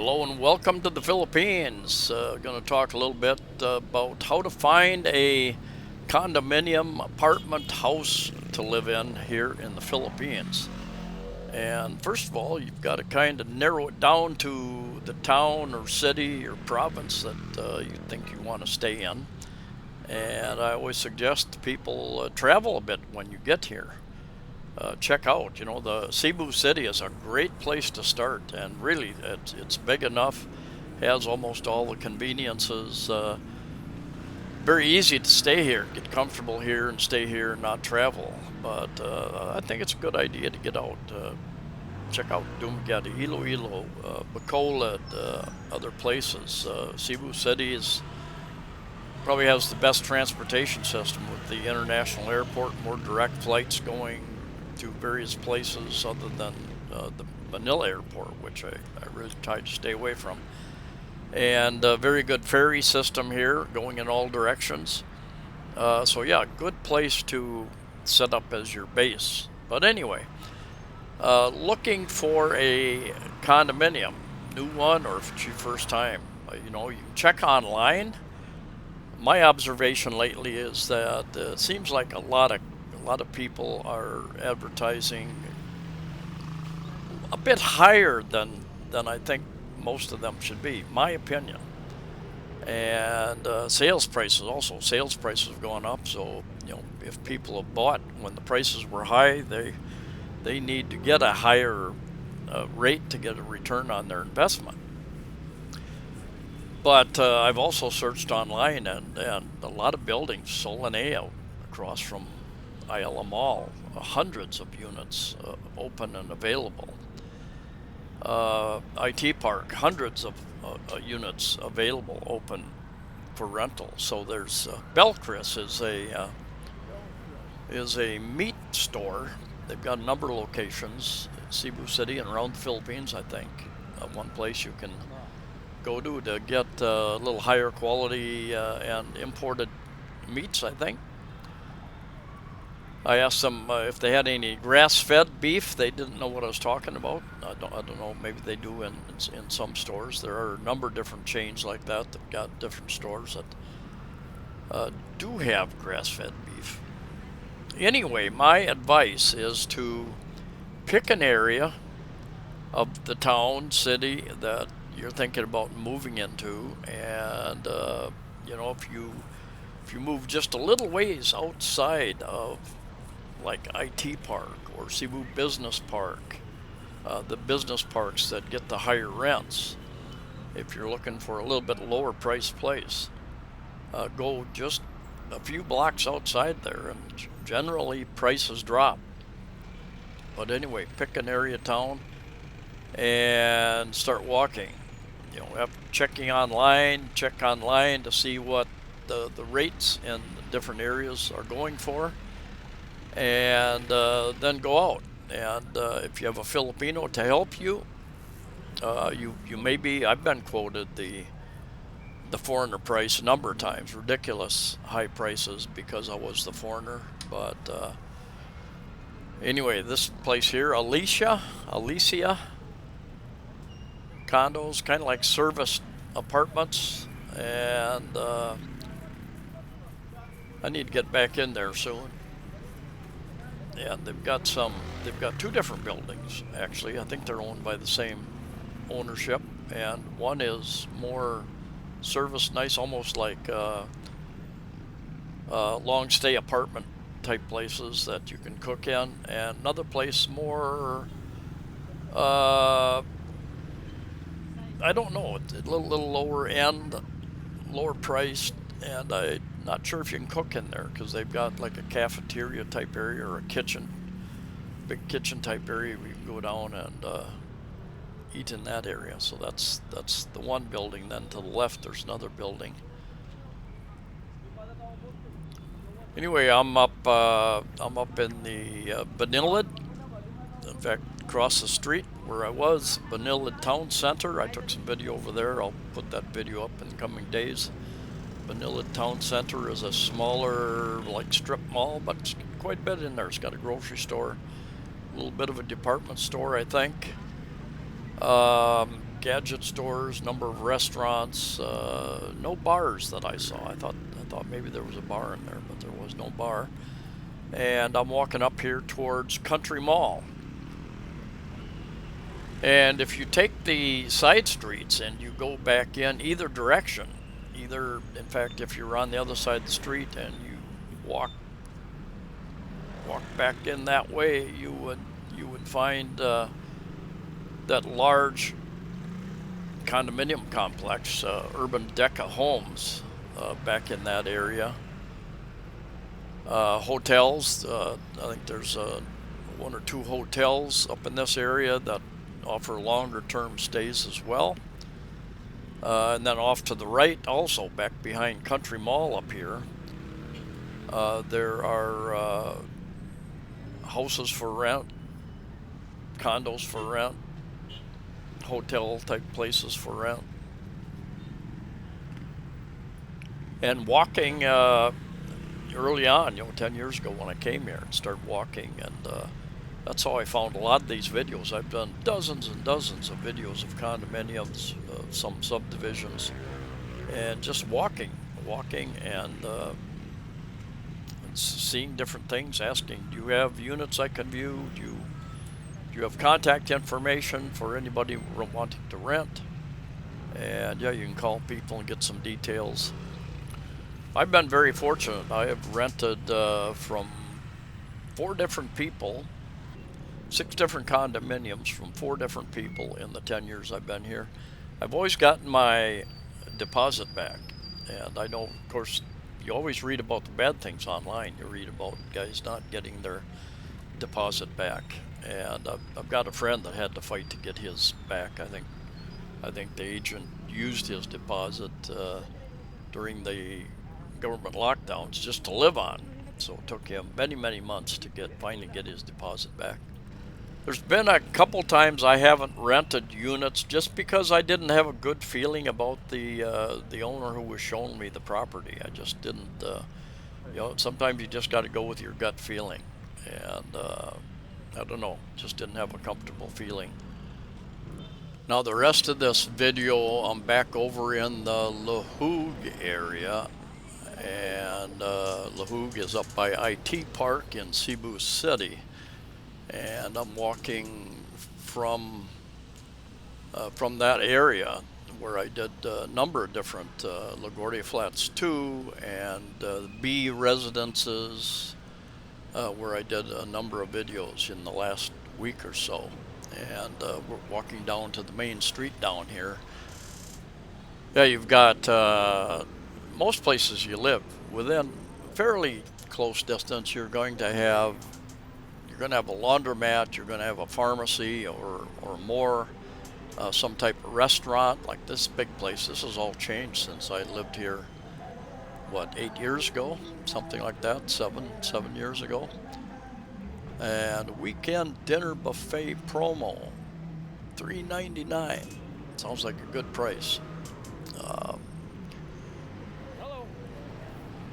Hello and welcome to the Philippines. Going to talk a little bit about how to find a condominium apartment house to live in here in the Philippines. And first of all, you've got to kind of narrow it down to the town or city or province that you think you want to stay in. And I always suggest people travel a bit when you get here. Check out. The Cebu City is a great place to start, and really, it's big enough, has almost all the conveniences. Very easy to stay here, get comfortable here, and stay here and not travel. But I think it's a good idea to get out. Check out Dumaguete, Iloilo, Bacolod, other places. Cebu City probably has the best transportation system with the international airport, more direct flights going to various places other than the Manila airport, which I really try to stay away from. And a very good ferry system here going in all directions. So yeah, good place to set up as your base. But anyway, looking for a condominium, new one, or if it's your first time, you can check online. My observation lately is that it seems like a lot of people are advertising a bit higher than I think most of them should be, my opinion. And sales prices have gone up. So if people have bought when the prices were high, they need to get a higher rate to get a return on their investment. But I've also searched online, and a lot of buildings, Solanea across from Ayala Mall, hundreds of units open and available. IT Park, hundreds of units available open for rental. So there's Belchris is a meat store. They've got a number of locations in Cebu City and around the Philippines, I think. One place you can go to get a little higher quality and imported meats, I think. I asked them if they had any grass-fed beef. They didn't know what I was talking about. I don't know. Maybe they do in some stores. There are a number of different chains like that that got different stores that do have grass-fed beef. Anyway, my advice is to pick an area of the town, city that you're thinking about moving into, and if you move just a little ways outside of like IT Park or Cebu Business Park, the business parks that get the higher rents. If you're looking for a little bit lower priced place, go just a few blocks outside there, and generally prices drop. But anyway, pick an area town and start walking. After checking online, check online to see what the rates in the different areas are going for, and then go out. And if you have a Filipino to help you, you may be. I've been quoted the foreigner price a number of times, ridiculous high prices because I was the foreigner. But anyway, this place here, Alicia Condos, kind of like service apartments, and I need to get back in there soon. And they've got two different buildings, actually. I think they're owned by the same ownership, and one is more service, nice, almost like long stay apartment type places that you can cook in, and another place more I don't know, it's a little lower end, lower priced, and I'm not sure if you can cook in there because they've got like a cafeteria type area or a kitchen, big kitchen type area where you can go down and eat in that area. So that's the one building. Then to the left there's another building. Anyway, I'm up in the Banilid. In fact, across the street where I was, Banilid Town Center. I took some video over there. I'll put that video up in the coming days. Banilid Town Center is a smaller, like, strip mall, but it's quite a bit in there. It's got a grocery store, a little bit of a department store, I think. gadget stores, number of restaurants, no bars that I saw. I thought maybe there was a bar in there, but there was no bar. And I'm walking up here towards Country Mall. And if you take the side streets and you go back in either direction, in fact, if you're on the other side of the street and you walk back in that way, you would find that large condominium complex, Urban Deca Homes, back in that area. Hotels, I think there's one or two hotels up in this area that offer longer term stays as well. And then off to the right, also back behind Country Mall up here, there are houses for rent, condos for rent, hotel type places for rent. And walking early on, 10 years ago when I came here and started walking, and that's how I found a lot of these videos. I've done dozens and dozens of videos of condominiums, some subdivisions, and just walking and seeing different things, asking, do you have units I can view? Do you have contact information for anybody wanting to rent? And yeah, you can call people and get some details. I've been very fortunate. I have rented from 4 different people, 6 different condominiums from 4 different people in the 10 years I've been here. I've always gotten my deposit back. And I know, of course, you always read about the bad things online. You read about guys not getting their deposit back. And I've got a friend that had to fight to get his back. I think the agent used his deposit during the government lockdowns just to live on. So it took him many, many months to finally get his deposit back. There's been a couple times I haven't rented units just because I didn't have a good feeling about the owner who was showing me the property. I just didn't, sometimes you just got to go with your gut feeling. And I don't know, just didn't have a comfortable feeling. Now the rest of this video, I'm back over in the La Hogue area. And La Hogue is up by IT Park in Cebu City. And I'm walking from that area where I did a number of different LaGuardia Flats 2 and B residences, where I did a number of videos in the last week or so. And we're walking down to the main street down here. Yeah, you've got most places you live within fairly close distance. You're going to have a laundromat, you're going to have a pharmacy or more, some type of restaurant. Like this big place, this has all changed since I lived here, 8 years ago, something like that, seven years ago. And weekend dinner buffet promo, $3.99. Sounds like a good price.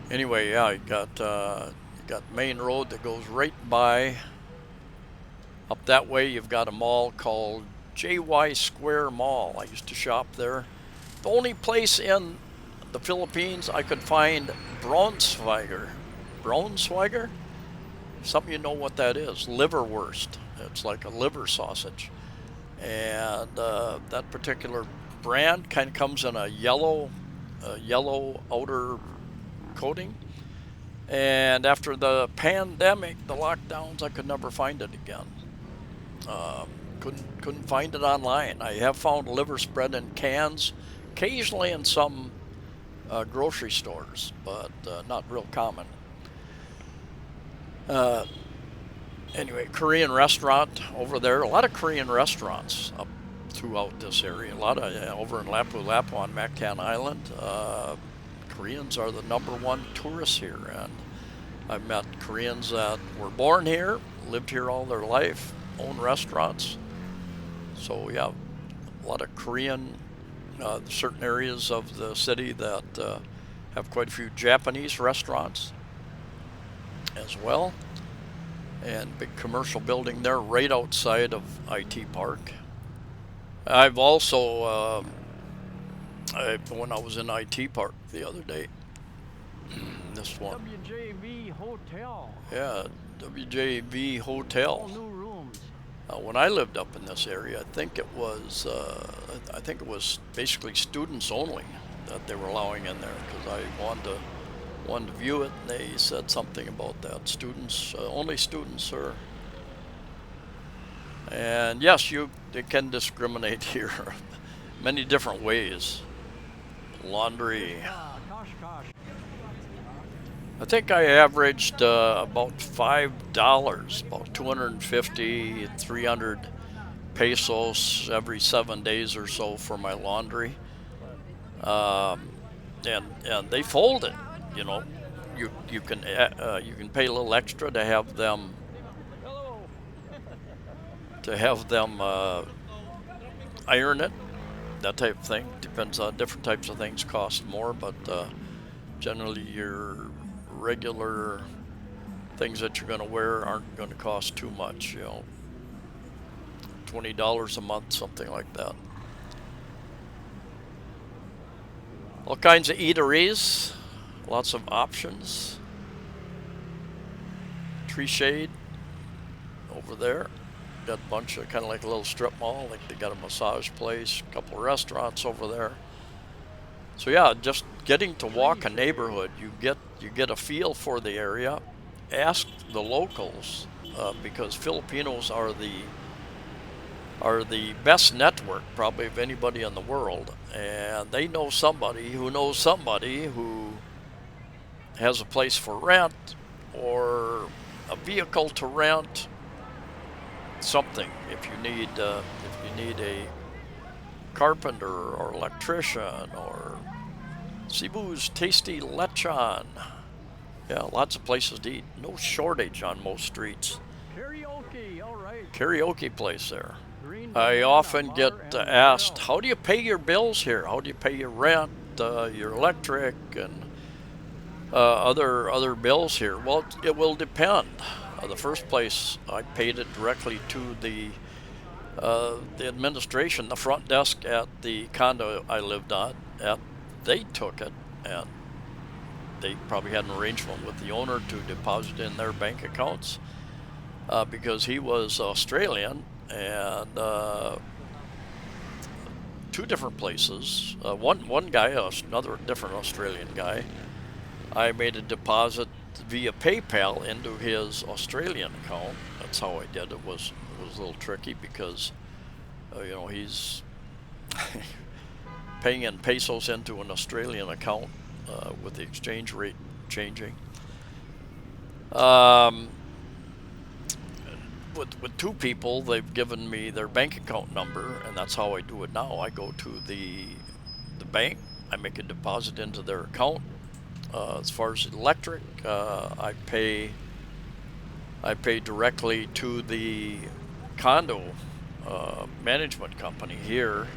Anyway, yeah, you got main road that goes right by. Up that way, you've got a mall called JY Square Mall. I used to shop there. The only place in the Philippines I could find Braunschweiger. Some of you know what that is. Liverwurst. It's like a liver sausage. And that particular brand kind of comes in a yellow outer coating. And after the pandemic, the lockdowns, I could never find it again. Couldn't find it online. I have found liver spread in cans, occasionally in some grocery stores, but not real common. Anyway, Korean restaurant over there. A lot of Korean restaurants up throughout this area. A lot of over in Lapu-Lapu on Mactan Island. Koreans are the #1 tourists here, and I've met Koreans that were born here, lived here all their life, own restaurants. So yeah, a lot of Korean, certain areas of the city that have quite a few Japanese restaurants as well. And big commercial building there right outside of IT Park. I've also, when I was in IT Park the other day, this one, WJV Hotel. yeah, WJV Hotel. All new rooms. When I lived up in this area, I think it was basically students only that they were allowing in there because I wanted to view it, and they said something about that. Students, only students, sir. And yes, they can discriminate here many different ways. Laundry. Kosh. I think I averaged about $5, about 250, 300 pesos every 7 days or so for my laundry. Um, and they fold it, you know. You can pay a little extra to have them iron it, that type of thing. Depends on different types of things cost more, but generally your regular things that you're going to wear aren't going to cost too much. You know, $20 a month, something like that. All kinds of eateries, lots of options. Tree shade over there. Got a bunch of kind of like a little strip mall. Like they got a massage place, a couple of restaurants over there. So yeah, just getting to walk a neighborhood, you get a feel for the area. Ask the locals because Filipinos are the best network probably of anybody in the world, and they know somebody who has a place for rent or a vehicle to rent. Something if you need a carpenter or electrician or Cebu's tasty lechon. Yeah, lots of places to eat. No shortage on most streets. Karaoke, all right. Karaoke place there. Green I Banana often Bar get and asked, Grill. how do you pay your bills here? How do you pay your rent, your electric, and other bills here? Well, it will depend. The first place I paid it directly to the administration, the front desk at the condo I lived at. They took it, and they probably had an arrangement with the owner to deposit in their bank accounts because he was Australian, and two different places. One guy, another different Australian guy, I made a deposit via PayPal into his Australian account. That's how I did it. It was a little tricky because he's paying in pesos into an Australian account with the exchange rate changing. With two people, they've given me their bank account number, and that's how I do it now. I go to the bank, I make a deposit into their account. As far as electric, I pay directly to the condo management company here,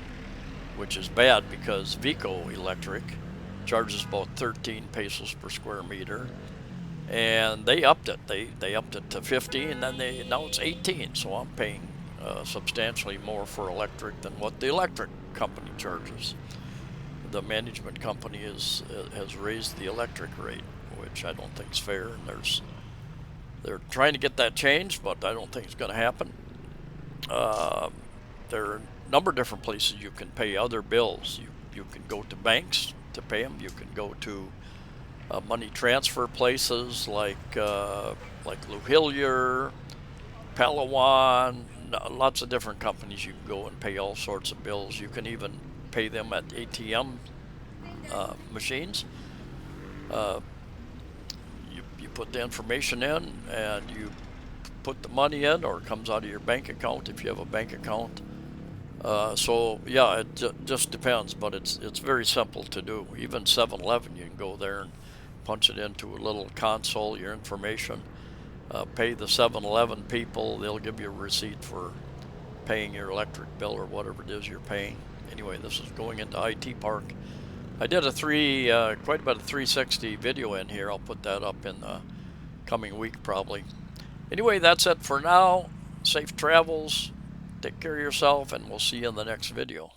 which is bad because Vico Electric charges about 13 pesos per square meter, and they upped it. They upped it to 15, and then now it's 18. So I'm paying substantially more for electric than what the electric company charges. The management company has raised the electric rate, which I don't think is fair, and they're trying to get that changed, but I don't think it's going to happen. There are a number of different places you can pay other bills. You can go to banks to pay them. You can go to money transfer places like Luhillier, Palawan, lots of different companies. You can go and pay all sorts of bills. You can even pay them at ATM machines. You put the information in and you put the money in, or it comes out of your bank account if you have a bank account. So yeah, it just depends, but it's very simple to do. Even 7-Eleven, you can go there and punch it into a little console, your information, pay the 7-Eleven people. They'll give you a receipt for paying your electric bill or whatever it is you're paying. Anyway, this is going into IT Park. I did quite about a 360 video in here. I'll put that up in the coming week probably. Anyway, that's it for now. Safe travels. Take care of yourself, and we'll see you in the next video.